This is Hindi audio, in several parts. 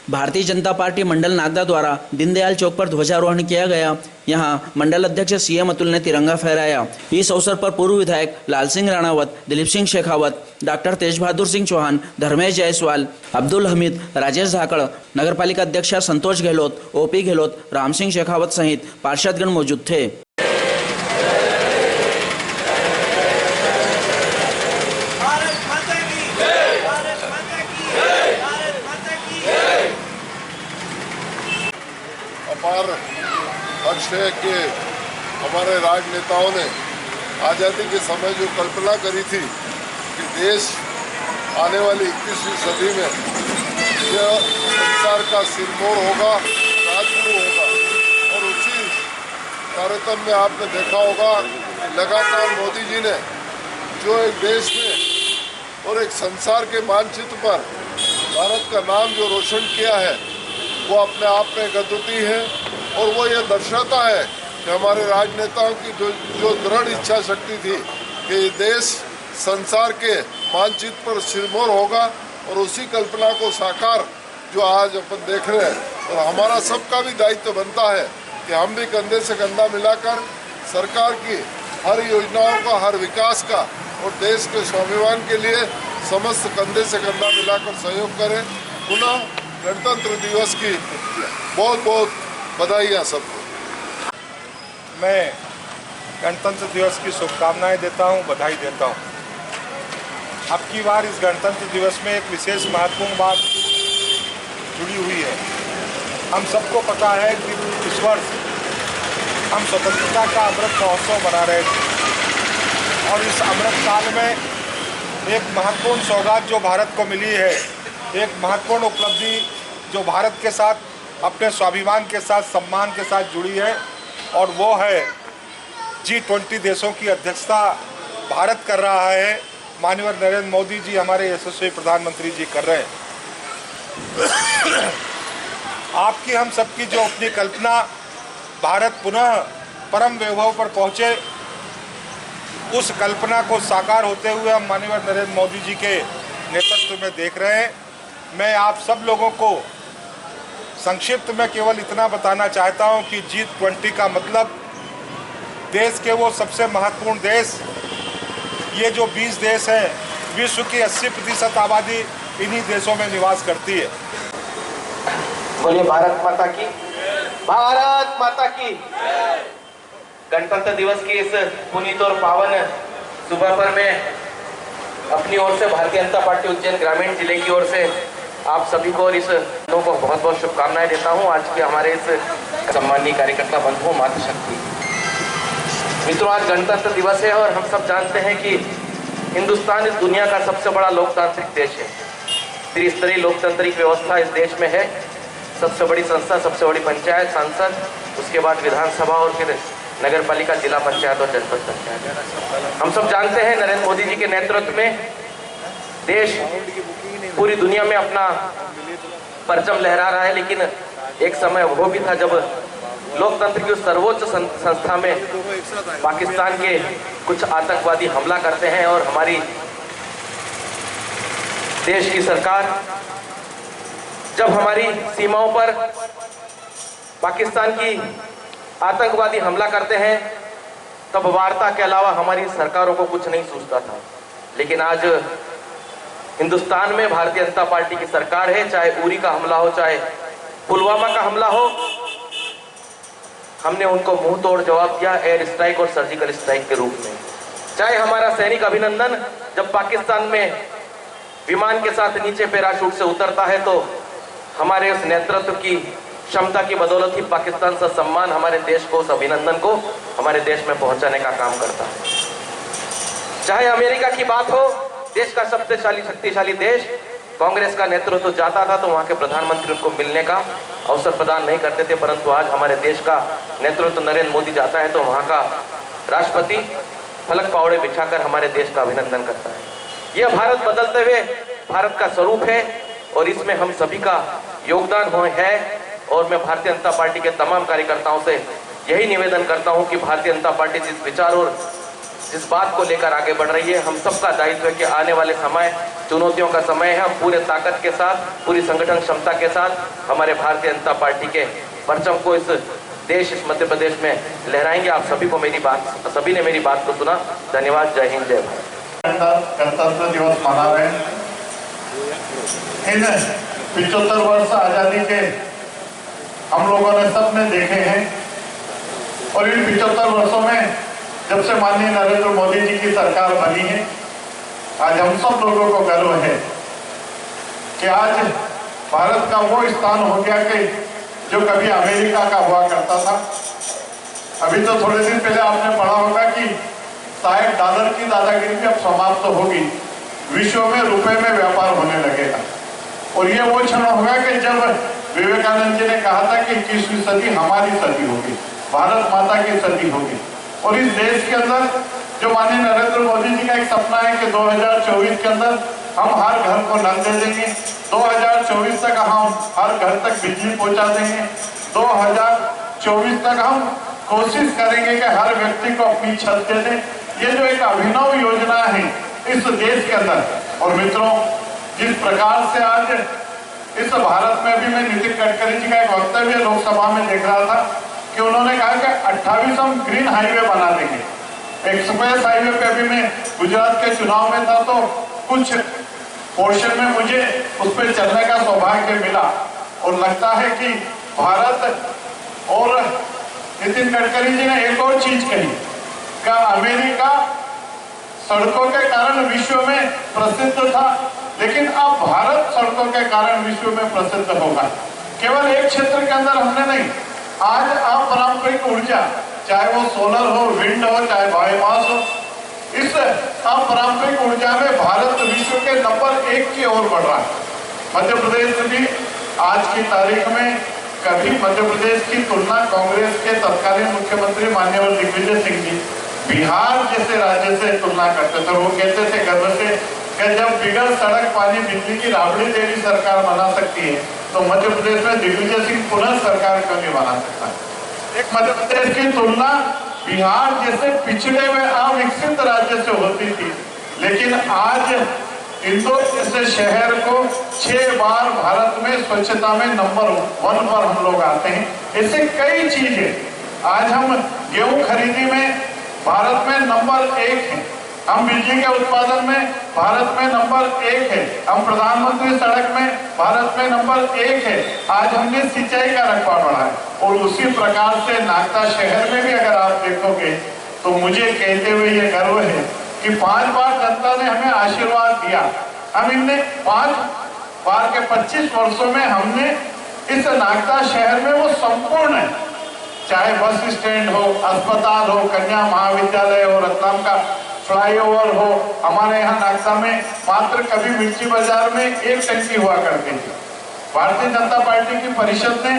भारतीय जनता पार्टी मंडल नागदा द्वारा दीनदयाल चौक पर ध्वजारोहण किया गया। यहां मंडल अध्यक्ष सीएम अतुल ने तिरंगा फहराया। इस अवसर पर पूर्व विधायक लाल सिंह राणावत, दिलीप सिंह शेखावत, डॉक्टर तेज बहादुर सिंह चौहान, धर्मेश जायसवाल, अब्दुल हमीद, राजेश धाकड़, नगरपालिका अध्यक्ष संतोष गहलोत, ओपी गहलोत, राम सिंह शेखावत सहित पार्षदगण मौजूद थे। अपार हर्ष है कि हमारे राजनेताओं ने आज़ादी के समय जो कल्पना करी थी कि देश आने वाली 21वीं सदी में यह संसार का सिरमौर होगा, राजगुरु होगा। और उसी कार्यक्रम में आपने देखा होगा लगातार मोदी जी ने जो एक देश में और एक संसार के मानचित्र पर भारत का नाम जो रोशन किया है वो अपने आप में एक अद्वितीय है। और वो ये दर्शाता है कि हमारे राजनेताओं की जो दृढ़ इच्छा शक्ति थी कि ये देश संसार के मानचित्र पर सिरमौर होगा, और उसी कल्पना को साकार जो आज अपन देख रहे हैं। और हमारा सबका भी दायित्व बनता है कि हम भी कंधे से कंधा मिलाकर सरकार की हर योजनाओं का, हर विकास का और देश के स्वाभिमान के लिए समस्त कंधे से कंधा मिलाकर सहयोग करें। पुनः गणतंत्र दिवस की बहुत बहुत बधाइयाँ सबको। मैं गणतंत्र दिवस की शुभकामनाएं देता हूं, बधाई देता हूं। अब की बार इस गणतंत्र दिवस में एक विशेष महत्वपूर्ण बात जुड़ी हुई है। हम सबको पता है कि इस वर्ष हम स्वतंत्रता का अमृत महोत्सव मना रहे थे, और इस अमृत काल में एक महत्वपूर्ण सौगात जो भारत को मिली है, एक महत्वपूर्ण उपलब्धि जो भारत के साथ, अपने स्वाभिमान के साथ, सम्मान के साथ जुड़ी है, और वो है G20 देशों की अध्यक्षता भारत कर रहा है। माननीय नरेंद्र मोदी जी, हमारे यशस्वी प्रधानमंत्री जी कर रहे हैं। आपकी हम सबकी जो अपनी कल्पना भारत पुनः परम वैभव पर पहुँचे, उस कल्पना को साकार होते हुए हम माननीय नरेंद्र मोदी जी के नेतृत्व में देख रहे हैं। मैं आप सब लोगों को संक्षिप्त में केवल इतना बताना चाहता हूं कि G20 का मतलब देश के वो सबसे महत्वपूर्ण देश, ये जो 20 देश हैं, विश्व की 80% आबादी इन्हीं देशों में निवास करती है। बोलिए भारत माता की, भारत माता की। गणतंत्र दिवस की इस पुनीत और पावन सुबह पर मैं अपनी ओर से भारतीय जनता पार्टी उज्जैन ग्रामीण जिले की ओर से आप सभी को और इस को बहुत बहुत शुभकामनाएं देता हूं। आज के हमारे इस सम्मानीय कार्यकर्ता बंधुओं, मातृशक्ति मित्रों, आज गणतंत्र दिवस है और हम सब जानते हैं कि हिंदुस्तान इस दुनिया का सबसे बड़ा लोकतांत्रिक देश है। त्रिस्तरीय लोकतांत्रिक व्यवस्था इस देश में है। सबसे बड़ी संस्था, सबसे बड़ी पंचायत, संसद, उसके बाद विधानसभा और फिर नगर पालिका, जिला पंचायत और जनपद पंचायत। हम सब जानते हैं नरेंद्र मोदी जी के नेतृत्व में देश पूरी दुनिया में अपना परचम लहरा रहा है। लेकिन एक समय वो भी था जब लोकतंत्र की सर्वोच्च संस्था में पाकिस्तान के कुछ आतंकवादी हमला करते हैं, और हमारी देश की सरकार जब हमारी सीमाओं पर पाकिस्तान की आतंकवादी हमला करते हैं, तब वार्ता के अलावा हमारी सरकारों को कुछ नहीं सूझता था। लेकिन आज हिंदुस्तान में भारतीय जनता पार्टी की सरकार है। चाहे उरी का हमला हो, चाहे पुलवामा का हमला हो, हमने उनको मुंह तोड़ जवाब दिया एयर स्ट्राइक और सर्जिकल स्ट्राइक के रूप में। चाहे हमारा सैनिक अभिनंदन जब पाकिस्तान में विमान के साथ नीचे पैराशूट से उतरता है, तो हमारे उस नेतृत्व की क्षमता की बदौलत ही पाकिस्तान से सम्मान हमारे देश को, उस अभिनंदन को हमारे देश में पहुंचाने का काम करता है। चाहे अमेरिका की बात हो, देश का सबसे शक्तिशाली देश, कांग्रेस का नेतृत्व जाता था तो वहां के प्रधानमंत्री उनको मिलने का अवसर प्रदान नहीं करते थे, परंतु आज हमारे देश का नेतृत्व नरेंद्र मोदी जाता है तो वहां का राष्ट्रपति फलक पावड़े बिछाकर हमारे देश का अभिनंदन करता है। यह भारत बदलते हुए भारत का स्वरूप है, और इसमें हम सभी का योगदान है। और मैं भारतीय जनता पार्टी के तमाम कार्यकर्ताओं से यही निवेदन करता हूं कि भारतीय जनता पार्टी जिस विचार और जिस बात को लेकर आगे बढ़ रही है, हम सबका दायित्व है कि आने वाले समय चुनौतियों का समय है। पूरे ताकत के साथ, पूरी संगठन क्षमता के साथ हमारे भारतीय जनता पार्टी के परचम को इस देश, इस मध्य प्रदेश में लहराएंगे। आप सभी को सभी ने मेरी बात को सुना। धन्यवाद। जय हिंद, जय भारत। गणतंत्र दिवस मना रहे हैं। इन 75 वर्ष आजादी के हम लोगों ने सबने देखे हैं और इन 75 वर्षों में जब से माननीय नरेंद्र मोदी जी की सरकार बनी है, आज हम सब लोगों को गर्व है कि आज भारत का वो स्थान हो गया कि जो कभी अमेरिका का हुआ करता था। अभी तो थोड़े दिन पहले आपने पढ़ा होगा कि शायद डॉलर की दादागिरी भी अब समाप्त तो होगी, विश्व में रुपए में व्यापार होने लगेगा। और ये वो क्षण होगा कि जब विवेकानंद जी ने कहा था कि 21वीं सदी हमारी सदी होगी, भारत माता की सदी होगी। और इस देश के अंदर जो माननीय नरेंद्र मोदी जी का एक सपना है कि 2024 के अंदर हम हर घर को नल दे देंगे, 2024 तक हम हर घर तक बिजली पहुंचा देंगे, 2024 तक हम कोशिश करेंगे कि हर व्यक्ति को अपनी छत दे दें। ये जो एक अभिनव योजना है इस देश के अंदर। और मित्रों, जिस प्रकार से आज इस भारत में भी मैं नितिन गडकरी जी का एक वक्तव्य लोकसभा में देख रहा था कि उन्होंने कहा कि 28 हम ग्रीन हाईवे बना देंगे। एक्सप्रेस हाईवे पे अभी मैं गुजरात के चुनाव में था तो कुछ पोर्शन में मुझे उस पर चलने का सौभाग्य मिला और लगता है कि भारत और नितिन गडकरी जी ने एक और चीज कही कि अमेरिका सड़कों के कारण विश्व में प्रसिद्ध था, लेकिन अब भारत सड़कों के कारण विश्व में प्रसिद्ध होगा। केवल एक क्षेत्र के अंदर हमने नहीं, आज अपारंपरिक ऊर्जा, चाहे वो सोलर हो, विंड हो, चाहे बायोमास हो, इस अपारंपरिक ऊर्जा में भारत विश्व के नंबर 1 की ओर बढ़ रहा है। मध्य प्रदेश भी आज की तारीख में कभी मध्य प्रदेश की तुलना कांग्रेस के तत्कालीन मुख्यमंत्री माननीय दिग्विजय सिंह जी बिहार जैसे राज्य से तुलना करते थे। वो कहते थे गर्व से कि जब बिगड़ सड़क, पानी, बिजली की राबड़ी देवी सरकार बना सकती है तो मध्य प्रदेश में दिग्विजय सिंह पुनः सरकार क्यों नहीं बना सकता। एक मध्य प्रदेश की तुलना बिहार जैसे पिछड़े में अविकसित राज्य से होती थी, लेकिन आज इंदौर जैसे शहर को 6 बार भारत में स्वच्छता में नंबर 1 पर हम लोग आते हैं। ऐसे कई चीजें, आज हम गेहूं खरीदी में भारत में नंबर 1 है, हम बिजली के उत्पादन में भारत में नंबर 1 है, हम प्रधानमंत्री सड़क में भारत में नंबर 1 है। आज हमने सिंचाई का रकबा बढ़ाया और उसी प्रकार से नागदा शहर में भी अगर आप देखोगे तो मुझे कहते हुए ये गर्व है कि 5 बार जनता ने हमें आशीर्वाद दिया। हम इनने 5 बार के 25 वर्षों में हमने इस नागदा शहर में वो संपूर्ण है, चाहे बस स्टैंड हो, अस्पताल हो, कन्या महाविद्यालय हो, रतलाम का फ्लाईओवर हो, हमारे यहाँ नागदा में मात्र कभी मिर्ची बाजार में 1 टंकी हुआ करती थी। भारतीय जनता पार्टी की परिषद ने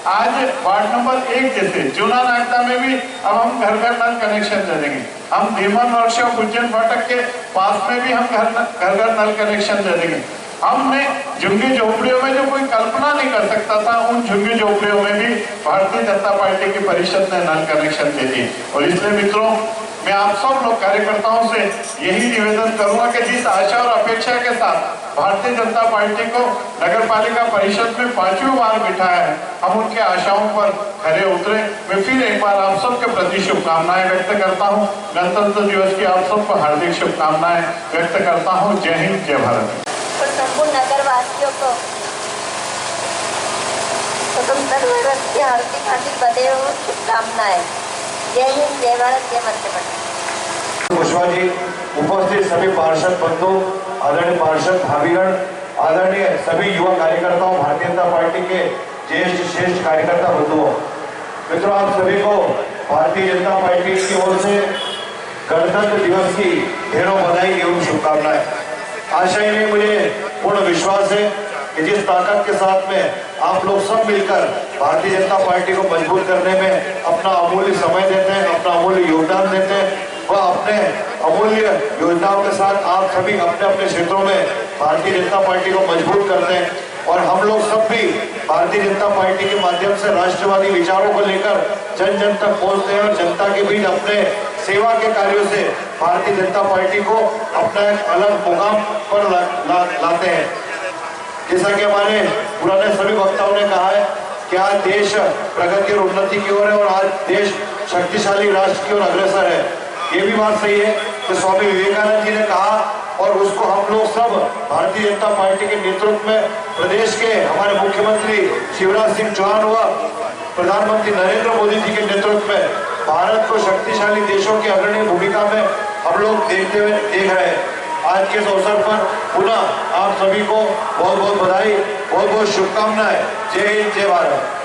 आज वार्ड नंबर 1 जैसे जूना नागदा में भी अब हम घर घर नल कनेक्शन दे देंगे। हम धीमन वर्कशॉप उज्जैन फाटक के पास में भी हम घर घर नल कनेक्शन दे देंगे। हमने झुग्गी झोपड़ियों में जो कोई कल्पना नहीं कर सकता था, उन झुग्गी झोपड़ियों में भी भारतीय जनता पार्टी की परिषद ने नल कनेक्शन दे दिए। और इसलिए मित्रों, मैं आप सब लोग कार्यकर्ताओं से यही निवेदन करूंगा कि जिस आशा और अपेक्षा के साथ भारतीय जनता पार्टी को नगर पालिका परिषद में 5वीं बार बिठाया है, हम उनके आशाओं पर खरे उतरे। मैं फिर एक बार आप सबके प्रति शुभकामनाएं व्यक्त करता हूं। गणतंत्र दिवस की आप सबको हार्दिक शुभकामनाएं व्यक्त करता हूं। जय हिंद, जय भारत। और संपूर्ण नगरवासियों को स्वतंत्रता दिवस की हार्दिक बधाई और शुभकामनाएं। जय हिंद, जय भारत, जय मध्य प्रदेश। कुशवाहा जी, उपस्थित सभी पार्षद बंधु, आदरणीय पार्षद भाभीगण, आदरणीय सभी युवा कार्यकर्ताओं, भारतीय जनता पार्टी के ज्येष्ठ श्रेष्ठ कार्यकर्ता बंधुओं, मित्रों, आप सभी को भारतीय जनता पार्टी की ओर से गणतंत्र दिवस की ढेरों बधाई एवं शुभकामनाएं। आशा ही नहीं, मुझे पूर्ण विश्वास है कि जिस ताकत के साथ में आप लोग सब मिलकर भारतीय जनता पार्टी को मजबूत करने में अपना अमूल्य समय देते हैं, अपना अमूल्य योगदान देते हैं, वह अपने अमूल्य योजनाओं के साथ आप सभी अपने अपने क्षेत्रों में भारतीय जनता पार्टी को मजबूत करते हैं। और हम लोग सब भी भारतीय जनता पार्टी के माध्यम से राष्ट्रवादी विचारों को लेकर जन जन तक पहुंचते हैं और जनता के बीच अपने सेवा के कार्यों से भारतीय जनता पार्टी को अपना एक अलग मुकाम पर लाते हैं। जैसा कि हमारे पुराने सभी वक्ताओं ने कहा है कि आज देश प्रगति और उन्नति की ओर है और आज देश शक्तिशाली राष्ट्र की ओर अग्रसर है। ये भी बात सही है कि स्वामी विवेकानंद जी ने कहा और उसको हम लोग सब भारतीय जनता पार्टी के नेतृत्व में प्रदेश के हमारे मुख्यमंत्री शिवराज सिंह चौहान व प्रधानमंत्री नरेंद्र मोदी जी के नेतृत्व में भारत को शक्तिशाली देशों की अग्रणी भूमिका में हम लोग देख रहे हैं। आज के इस अवसर पर पुनः आप सभी को बहुत बहुत बधाई, बहुत बहुत शुभकामनाएं। जय हिंद, जय भारत।